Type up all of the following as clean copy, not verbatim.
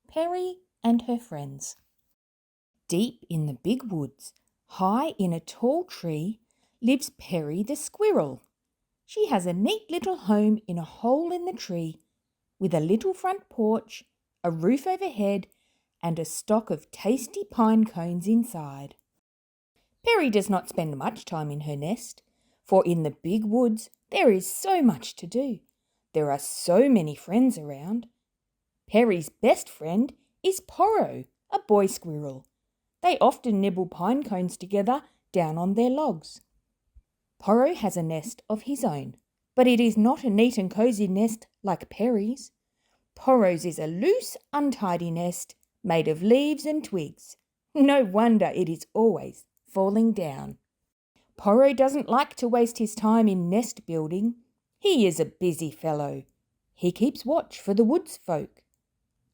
Perri and Her Friends. Deep in the big woods, high in a tall tree, lives Perri the squirrel. She has a neat little home in a hole in the tree, with a little front porch, a roof overhead, and a stock of tasty pine cones inside. Perri does not spend much time in her nest, for in the big woods there is so much to do. There are so many friends around. Perri's best friend is Porro, a boy squirrel. They often nibble pine cones together down on their logs. Porro has a nest of his own, but it is not a neat and cosy nest like Perri's. Porro's is a loose, untidy nest made of leaves and twigs. No wonder it is always falling down. Porro doesn't like to waste his time in nest building. He is a busy fellow. He keeps watch for the woods folk.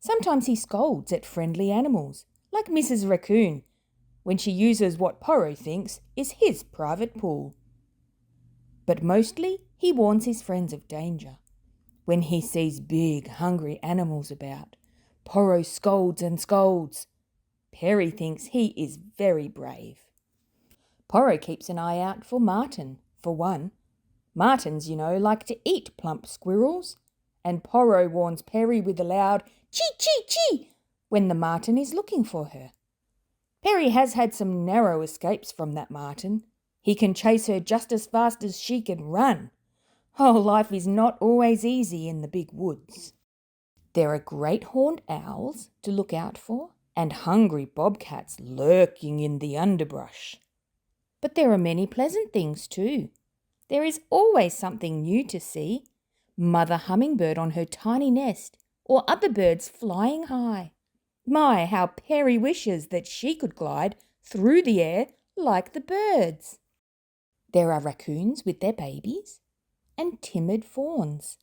Sometimes he scolds at friendly animals, like Mrs. Raccoon, when she uses what Porro thinks is his private pool. But mostly he warns his friends of danger. When he sees big, hungry animals about, Porro scolds and scolds. Perri thinks he is very brave. Porro keeps an eye out for marten, for one. Martens, like to eat plump squirrels, and Porro warns Perri with a loud chee chee chee when the marten is looking for her. Perri has had some narrow escapes from that marten. He can chase her just as fast as she can run. Oh, life is not always easy in the big woods. There are great horned owls to look out for, and hungry bobcats lurking in the underbrush. But there are many pleasant things too. There is always something new to see. Mother hummingbird on her tiny nest, or other birds flying high. My, how Perri wishes that she could glide through the air like the birds. There are raccoons with their babies, and timid fawns.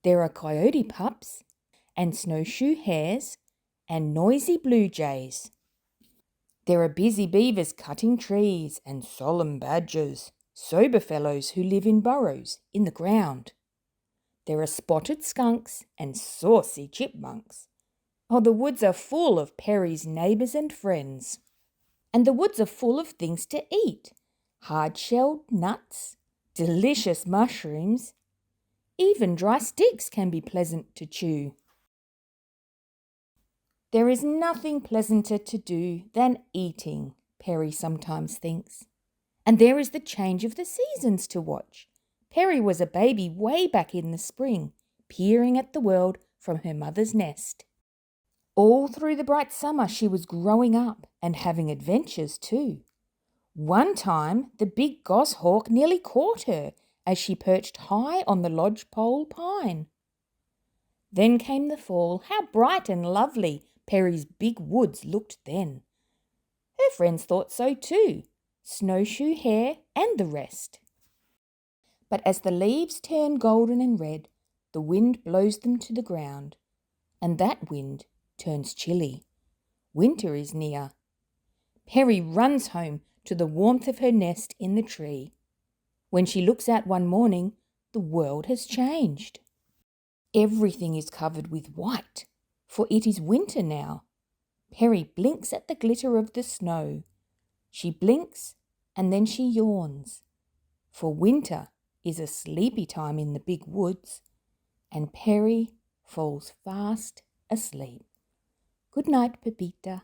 There are coyote pups, and snowshoe hares, and noisy blue jays. There are busy beavers cutting trees, and solemn badgers, sober fellows who live in burrows in the ground. There are spotted skunks and saucy chipmunks. Oh, the woods are full of Perri's neighbours and friends. And the woods are full of things to eat. Hard-shelled nuts, delicious mushrooms. Even dry sticks can be pleasant to chew. There is nothing pleasanter to do than eating, Perri sometimes thinks. And there is the change of the seasons to watch. Perri was a baby way back in the spring, peering at the world from her mother's nest. All through the bright summer she was growing up and having adventures too. One time the big goshawk nearly caught her as she perched high on the lodgepole pine. Then came the fall. How bright and lovely Perri's big woods looked then. Her friends thought so too, Snowshoe Hare and the rest. But as the leaves turn golden and red, the wind blows them to the ground, and that wind turns chilly. Winter is near. Perri runs home to the warmth of her nest in the tree. When she looks out one morning, the world has changed. Everything is covered with white, for it is winter now. Perri blinks at the glitter of the snow. She blinks and then she yawns, for winter is a sleepy time in the big woods, and Perri falls fast asleep. Good night, Pepita.